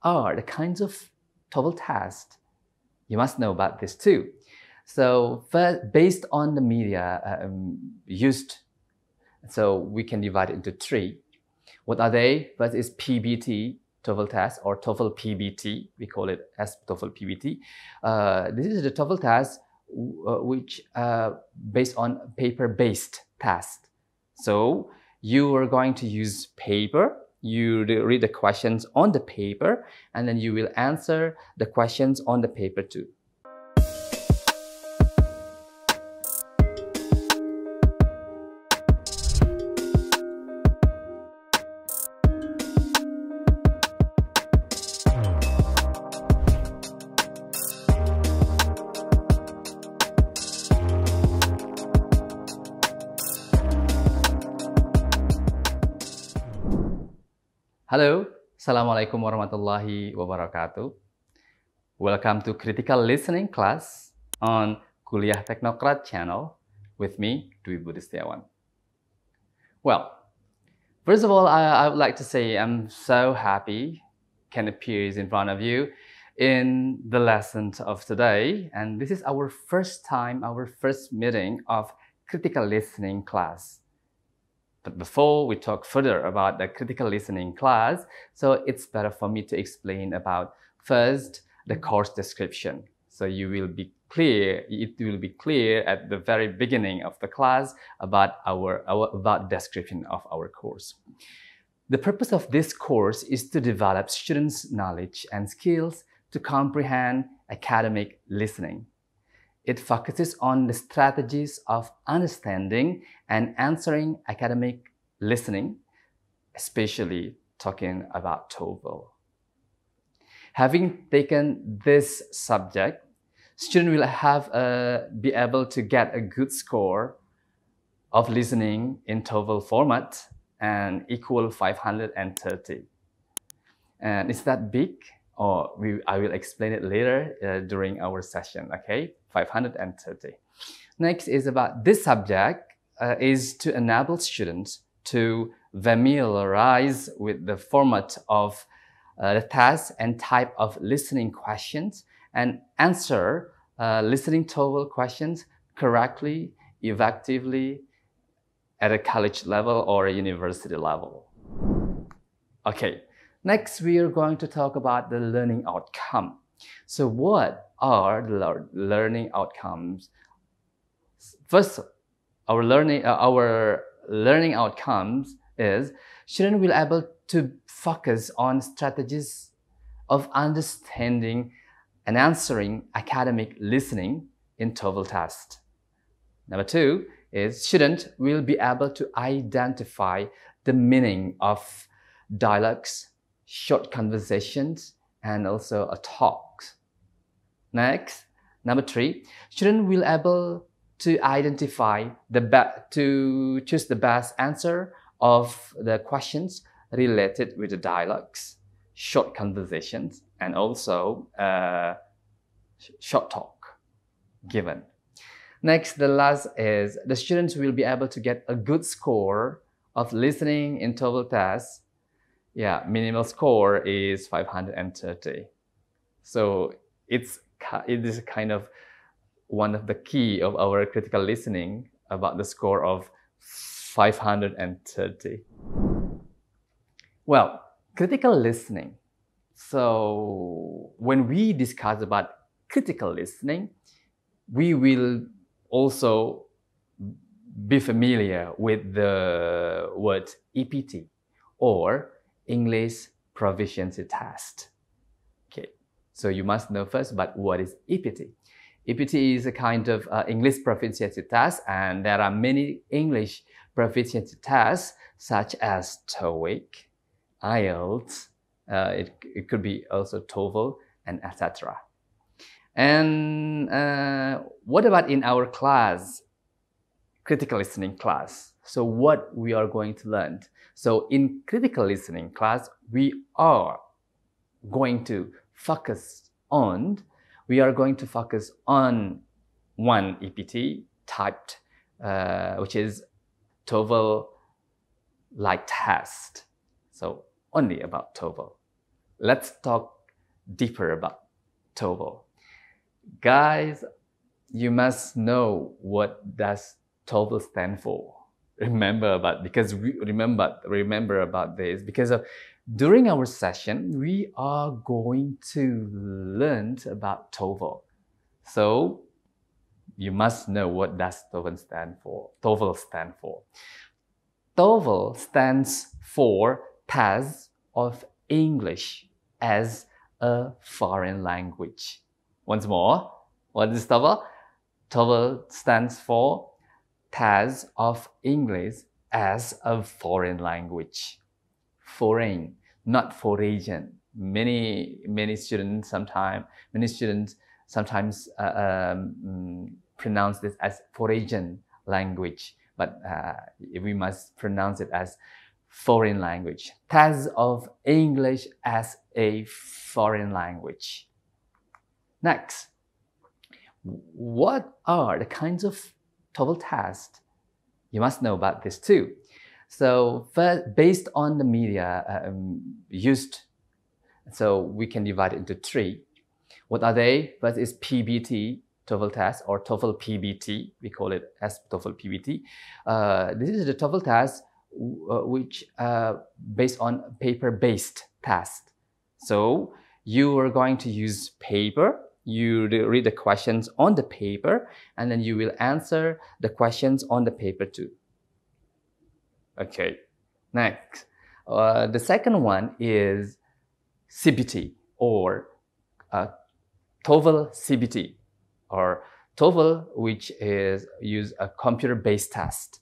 are the kinds of TOEFL tests? You must know about this too. So first, based on the media used, so we can divide it into three. What are they? First is PBT, TOEFL test, or TOEFL PBT. We call it as TOEFL PBT. This is the TOEFL test which based on paper-based test. So you are going to use paper. You read the questions on the paper, and then you will answer the questions on the paper too. Halo, Assalamualaikum warahmatullahi wabarakatuh. Welcome to Critical Listening class on Kuliah Teknokrat channel with me, Budi Setiawan. Well, first of all, I would like to say I'm so happy can appear in front of you in the lesson of today. And this is our first time, our first meeting of Critical Listening class. But before we talk further about the critical listening class, so it's better for me to explain about first the course description. So you will be clear, it will be clear at the very beginning of the class about about description of our course. The purpose of this course is to develop students' knowledge and skills to comprehend academic listening. It focuses on the strategies of understanding and answering academic listening, especially talking about TOEFL. Having taken this subject, students will be able to get a good score of listening in TOEFL format and equal 530. And is that big? Or I will explain it later during our session, okay? 530. Next is about this subject is to enable students to familiarize with the format of the test and type of listening questions and answer listening TOEFL questions correctly, effectively at a college level or a university level. Okay. Next, we are going to talk about the learning outcome. So what are the learning outcomes? First, our learning outcomes is students will be able to focus on strategies of understanding and answering academic listening in TOEFL test. Number two is students will be able to identify the meaning of dialogues, short conversations, and also a talk. Next, number three, students will be able to identify to choose the best answer of the questions related with the dialogues, short conversations, and also short talk given. Next, the last is the students will be able to get a good score of listening in TOEFL tests. Yeah, minimal score is 530. So it is kind of one of the key of our critical listening about the score of 530. Well, critical listening. So when we discuss about critical listening, we will also be familiar with the word EPT or English Proficiency Test. Okay, so you must know first about what is EPT. EPT is a kind of English Proficiency Test, and there are many English Proficiency tests such as TOEIC, IELTS, it could be also TOEFL, and etc. And what about in our class, critical listening class? So what we are going to learn? So in critical listening class, we are going to focus on one EPT typed, which is TOEFL-like test. So only about TOEFL. let's talk deeper about TOEFL. Guys, you must know what does TOEFL stand for. Remember about this because during our session we are going to learn about TOEFL. So you must know what does TOEFL stand for. TOEFL stands for Test of English as a Foreign Language. Once more, what is TOEFL? TOEFL stands for Test of English as a Foreign Language. Foreign, not foreign. Many students sometimes pronounce this as foreign language, but we must pronounce it as foreign language. Test of English as a foreign language. Next, what are the kinds of TOEFL tests? You must know about this too. So first, based on the media used, so we can divide it into three. What are they? First is PBT TOEFL test, or TOEFL PBT. We call it as TOEFL PBT. This is the TOEFL test which based on paper-based test. So you are going to use paper. You read the questions on the paper, and then you will answer the questions on the paper too. Okay. Next, the second one is CBT, or TOEFL CBT, or TOEFL, which is use a computer-based test.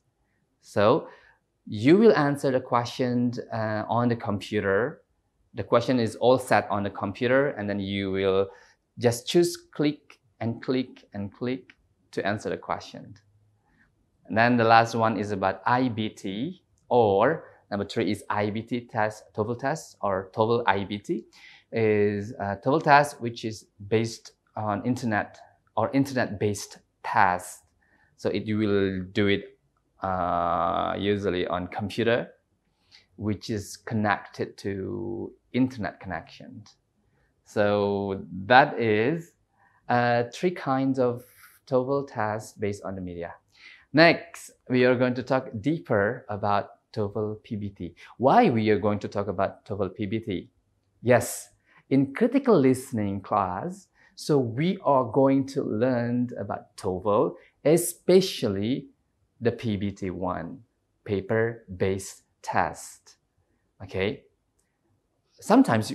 So you will answer the questions on the computer. The question is all set on the computer, and then you will just choose click and click and click to answer the question. And then the last one is about IBT, or number 3 is IBT test, TOEFL test, or TOEFL IBT. Is a TOEFL test which is based on internet or internet-based test. So you will do it usually on computer, which is connected to internet connection. So that is 3 kinds of TOEFL tests based on the media. Next, we are going to talk deeper about TOEFL PBT. Why we are going to talk about TOEFL PBT? Yes, in critical listening class, so we are going to learn about TOEFL, especially the PBT one, paper-based test. Okay. Sometimes,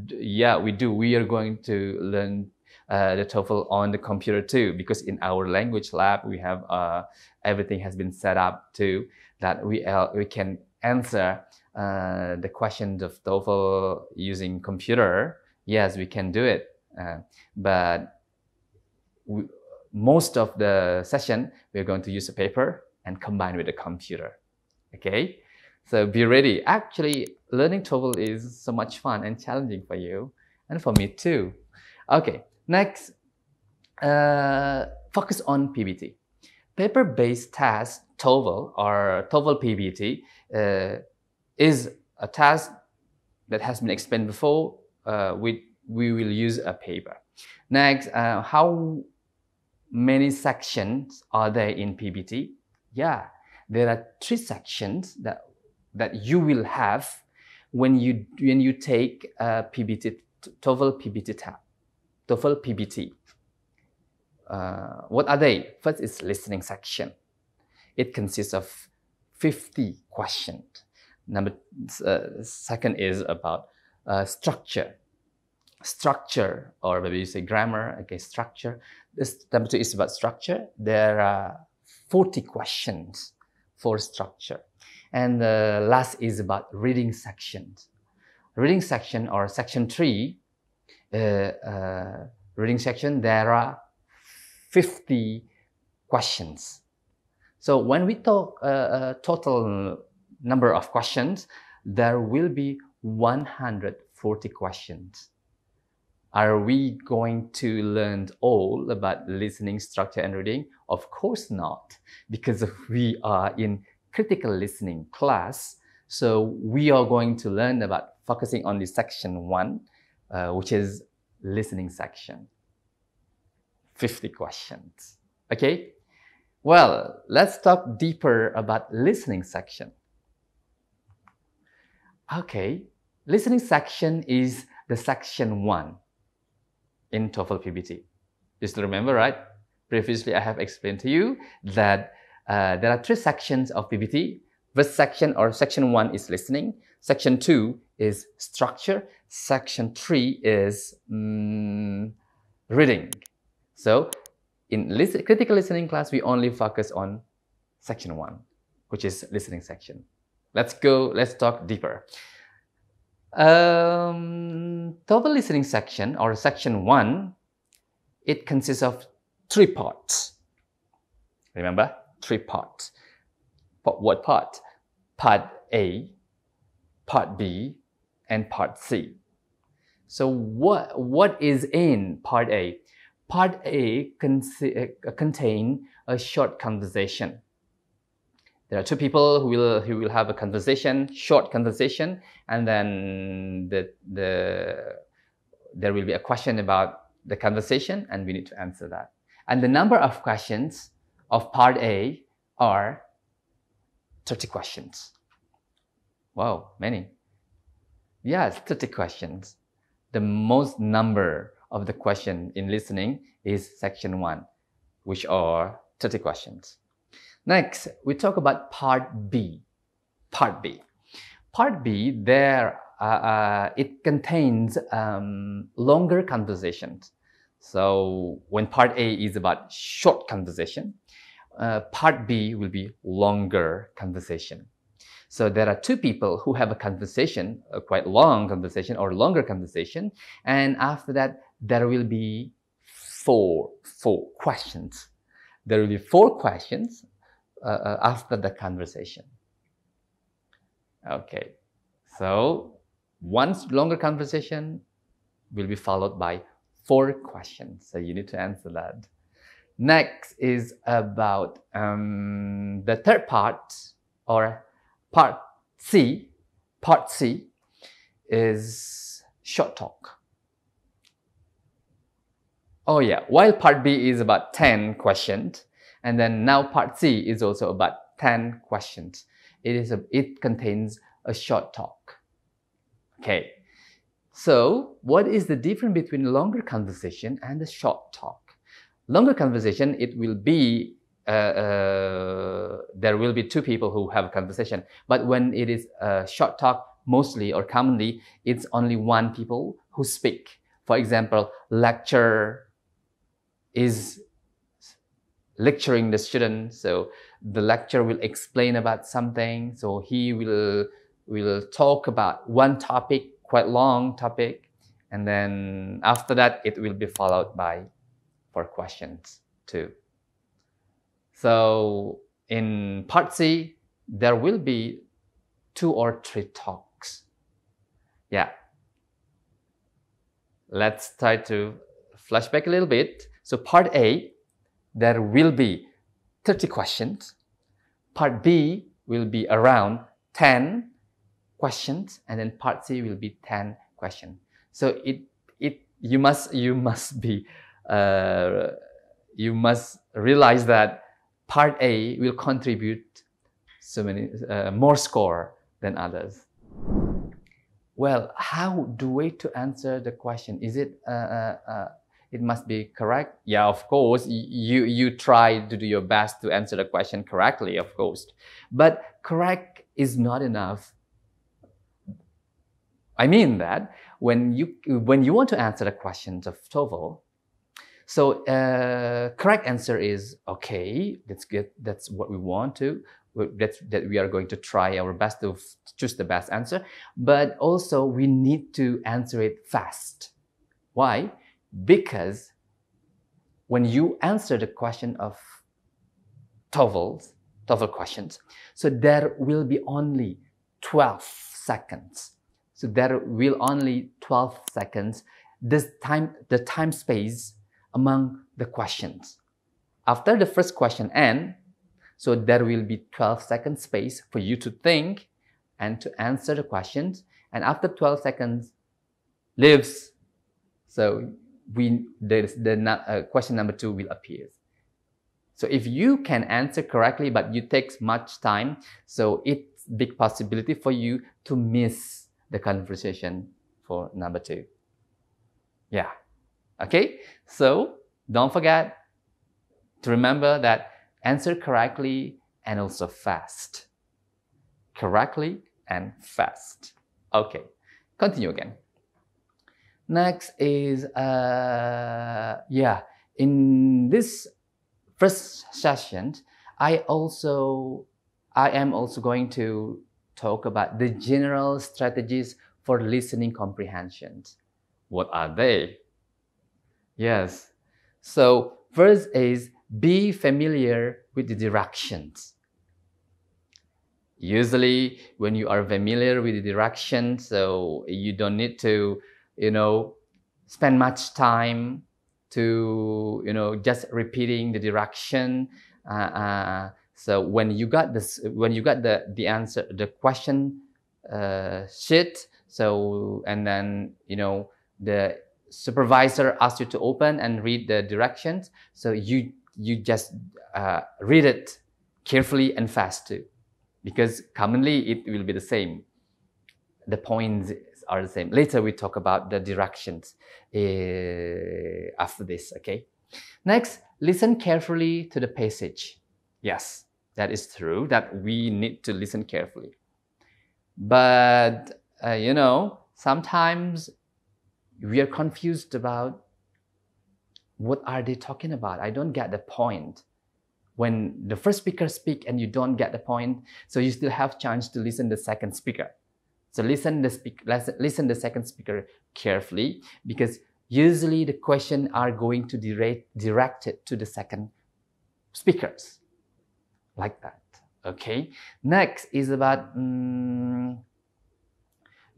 yeah, we do. We are going to learn the TOEFL on the computer too, because in our language lab we have everything has been set up too, that we can answer the questions of TOEFL using computer. Yes, we can do it, but most of the session we're going to use a paper and combine with the computer. Okay. So be ready. Actually, learning TOEFL is so much fun and challenging for you, and for me too. Okay, next, focus on PBT. Paper-based test TOEFL, or TOEFL PBT, is a task that has been explained before. We will use a paper. Next, how many sections are there in PBT? Yeah, there are 3 sections that you will have when you take PBT, TOEFL PBT tab, TOEFL PBT. What are they? First is listening section. It consists of 50 questions. Second is about structure, or maybe you say grammar. Okay, structure. This number 2 is about structure. There are 40 questions for structure. And the last is about reading sections. Reading section, or section 3, reading section, there are 50 questions. So when we talk total number of questions, there will be 140 questions. Are we going to learn all about listening, structure, and reading? Of course not, because we are in critical listening class. So we are going to learn about focusing on the section 1, which is listening section. 50 questions. Okay? Well, let's talk deeper about listening section. Okay, listening section is the section 1 in TOEFL PBT. Just remember, right? Previously, I have explained to you that there are 3 sections of PBT. First section or section 1 is listening. Section 2 is structure. Section 3 is reading. So in critical listening class, we only focus on section 1, which is listening section. Let's talk deeper. TOEFL listening section or section 1, it consists of 3 parts. Remember, 3 parts. What part? Part A, Part B, and Part C. So what is in Part A? Part A contains a short conversation. There are 2 people who will have a conversation, short conversation, and then there will be a question about the conversation, and we need to answer that. And the number of questions of Part A are 30 questions. Wow, many. Yes, 30 questions. The most number of the question in listening is section 1, which are 30 questions. Next, we talk about Part B. Part B. Part B, it contains longer conversations. So when Part A is about short conversation, Part B will be longer conversation. So there are 2 people who have a conversation, a quite long conversation or longer conversation, and after that there will be four questions. There will be 4 questions after the conversation. Okay, so one longer conversation will be followed by 4 questions. So you need to answer that. Next is about the third part, or Part C. Part C is short talk. Oh yeah, while Part B is about 10 questions, and then now Part C is also about 10 questions. It contains a short talk. Okay, so what is the difference between longer conversation and the short talk? Longer conversation, it will be there will be 2 people who have a conversation, but when it is short talk, mostly or commonly, it's only 1 people who speak. For example, lecturer is lecturing the student, so the lecturer will explain about something, so he will talk about one topic, quite long topic, and then after that it will be followed by 4 questions too. So in Part C, there will be 2 or 3 talks. Yeah. Let's try to flashback a little bit. So Part A, there will be 30 questions. Part B will be around 10 questions, and then Part C will be 10 questions. So you must realize that Part A will contribute so many more score than others. Well, how do we to answer the question? Is it it must be correct? Yeah, of course. You try to do your best to answer the question correctly, of course. But correct is not enough. I mean that when you want to answer the questions of TOEFL, so correct answer is okay. That's good. That's what we want to. That we are going to try our best to choose the best answer. But also we need to answer it fast. Why? Because when you answer the question of TOEFL questions, so there will be only 12 seconds. So there will only 12 seconds. The time space among the questions. After the first question ends, so there will be 12 second space for you to think, and to answer the questions. And after 12 seconds leaves, so question number 2 will appear. So if you can answer correctly, but you take much time, so it's big possibility for you to miss the conversation for number 2. Yeah. Okay. So don't forget to remember that answer correctly and also fast. Correctly and fast. Okay. Continue again. Next is, in this first session, I am also going to talk about the general strategies for listening comprehension. What are they? Yes. So first is be familiar with the directions. Usually when you are familiar with the directions, so you don't need to, spend much time to, just repeating the direction. So when you got the answer, the question sheet, so, and then, the supervisor asks you to open and read the directions. So you just read it carefully and fast too, because commonly it will be the same. The points are the same. Later we talk about the directions after this, okay? Next, listen carefully to the passage. Yes, that is true, that we need to listen carefully. But, sometimes we are confused about what are they talking about. I don't get the point. When the first speaker speaks and you don't get the point, so you still have chance to listen the second speaker. So listen the second speaker carefully, because usually the question are going to direct it to the second speakers. Like that, okay? Next is about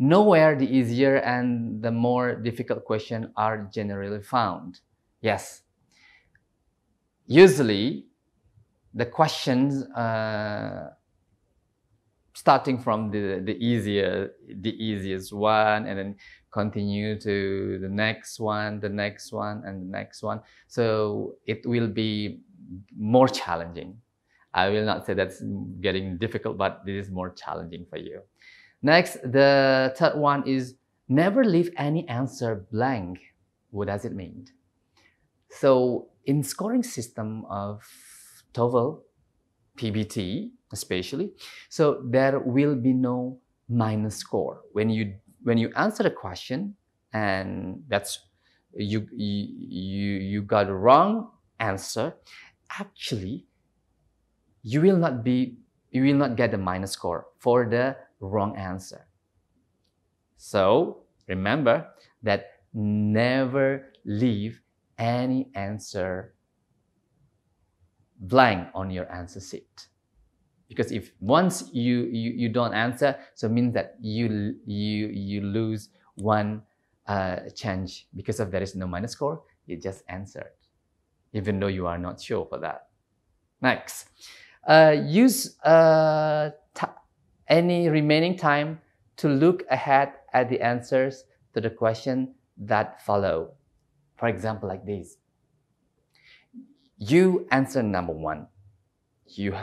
know where the easier and the more difficult questions are generally found. Yes. Usually, the questions starting from the easiest one, and then continue to the next one, and the next one. So it will be more challenging. I will not say that's getting difficult, but this is more challenging for you. Next, the third one is never leave any answer blank. What does it mean? So in scoring system of TOEFL, PBT especially, so there will be no minus score. When you answer a question and that's you got a wrong answer, actually you will not get the minus score for the wrong answer. So remember that never leave any answer blank on your answer sheet, because if once you don't answer, so it means that you lose one chance, because of there is no minus score. You just answered even though you are not sure for that. Next, use any remaining time to look ahead at the answers to the question that follow. For example, like this. You answer number 1. You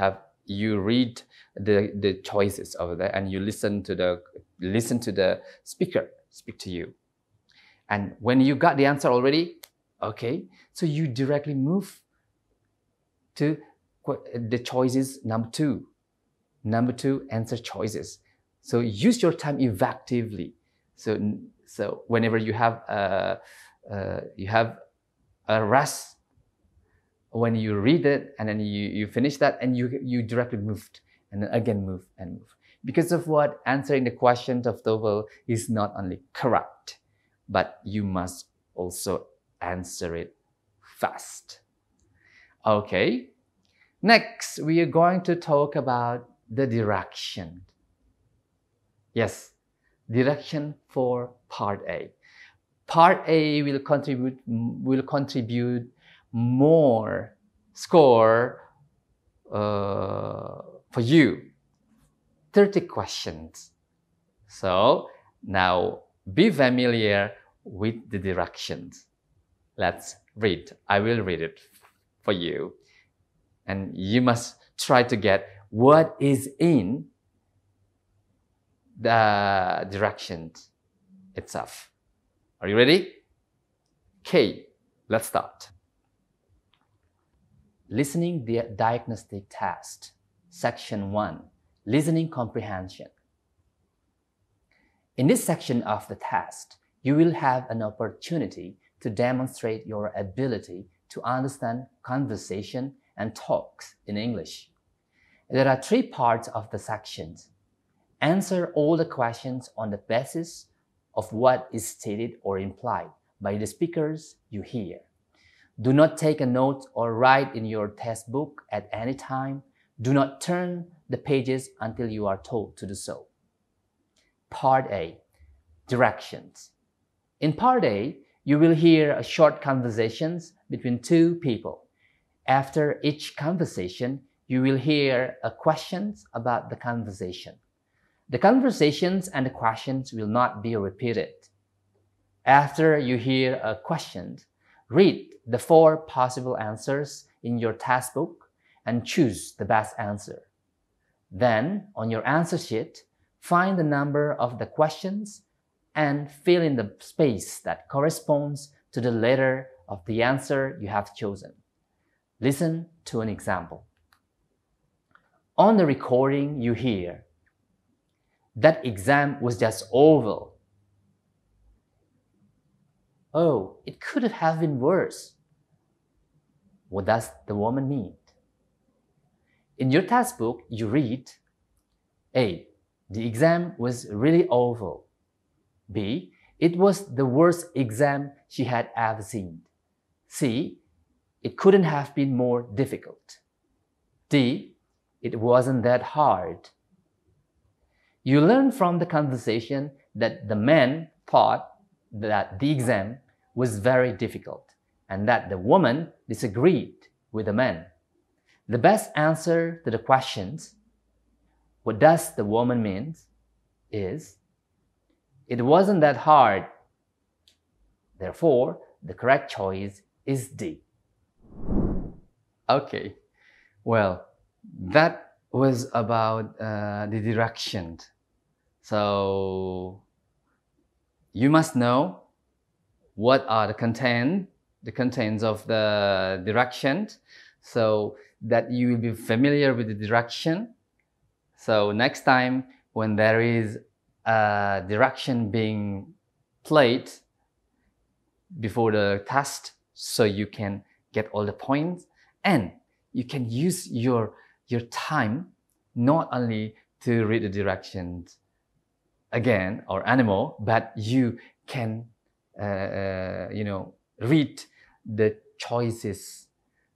read the choices over there, and you listen to the speaker speak to you. And when you got the answer already, okay, so you directly move to the choices number 2. Number 2, answer choices. So use your time effectively. So whenever you have a rest, when you read it and then you finish that, and you directly moved, and then again move and move. Because of what? Answering the questions of TOEFL is not only correct, but you must also answer it fast. Okay. Next, we are going to talk about the direction. Yes, direction for part A. Part A will contribute more score for you. 30 questions. So now be familiar with the directions. Let's read. I will read it for you. And you must try to get what is in the directions itself. Are you ready? Okay, let's start. Listening diagnostic test, section 1, listening comprehension. In this section of the test, you will have an opportunity to demonstrate your ability to understand conversation and talks in English. There are 3 parts of the sections. Answer all the questions on the basis of what is stated or implied by the speakers you hear. Do not take a note or write in your test book at any time. Do not turn the pages until you are told to do so. Part A, directions. In Part A, you will hear short conversations between 2 people. After each conversation, you will hear questions about the conversation. The conversations and the questions will not be repeated. After you hear a question, read the 4 possible answers in your task book and choose the best answer. Then, on your answer sheet, find the number of the questions and fill in the space that corresponds to the letter of the answer you have chosen. Listen to an example. On the recording, you hear, "That exam was just over." "Oh, it could have been worse." What does the woman mean? In your task book, you read, A, the exam was really awful. B, it was the worst exam she had ever seen. C, it couldn't have been more difficult. D, it wasn't that hard. You learn from the conversation that the man thought that the exam was very difficult and that the woman disagreed with the man. The best answer to the questions, "What does the woman mean?" is, "It wasn't that hard." Therefore, the correct choice is D. Okay, well, that was about the direction. So you must know what are the contents of the direction, so that you will be familiar with the direction. So next time when there is a direction being played before the test, so you can get all the points and you can use your time not only to read the directions again or animal, but you can read the choices,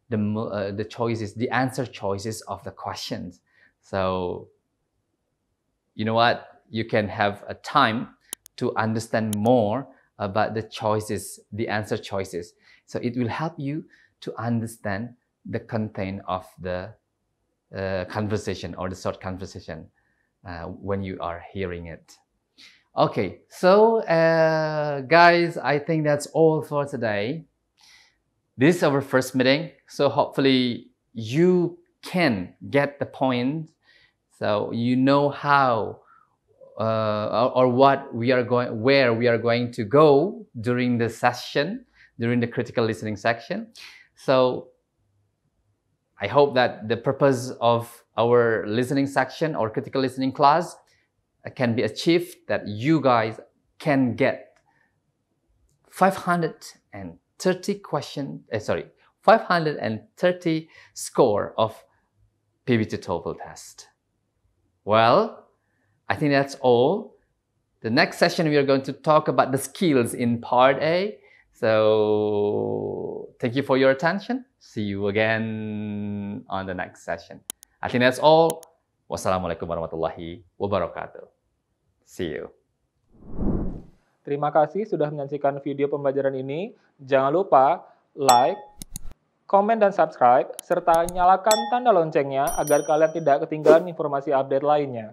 the answer choices of the questions. So you know what? You can have a time to understand more about the choices, the answer choices. So it will help you to understand the content of the conversation or the short conversation when you are hearing it. Okay, so guys, I think that's all for today. This is our first meeting, so hopefully you can get the point, so you know how or what we are going, where we are going to go during the session, during the critical listening section. So I hope that the purpose of our listening section or critical listening class can be achieved, that you guys can get 530 score of PBT TOEFL test. Well, I think that's all. The next session we are going to talk about the skills in part A. So thank you for your attention. See you again on the next session. I think that's all. Wassalamualaikum warahmatullahi wabarakatuh. See you. Terima kasih sudah menyaksikan video pembelajaran ini. Jangan lupa like, komen dan subscribe, serta nyalakan tanda loncengnya agar kalian tidak ketinggalan informasi update lainnya.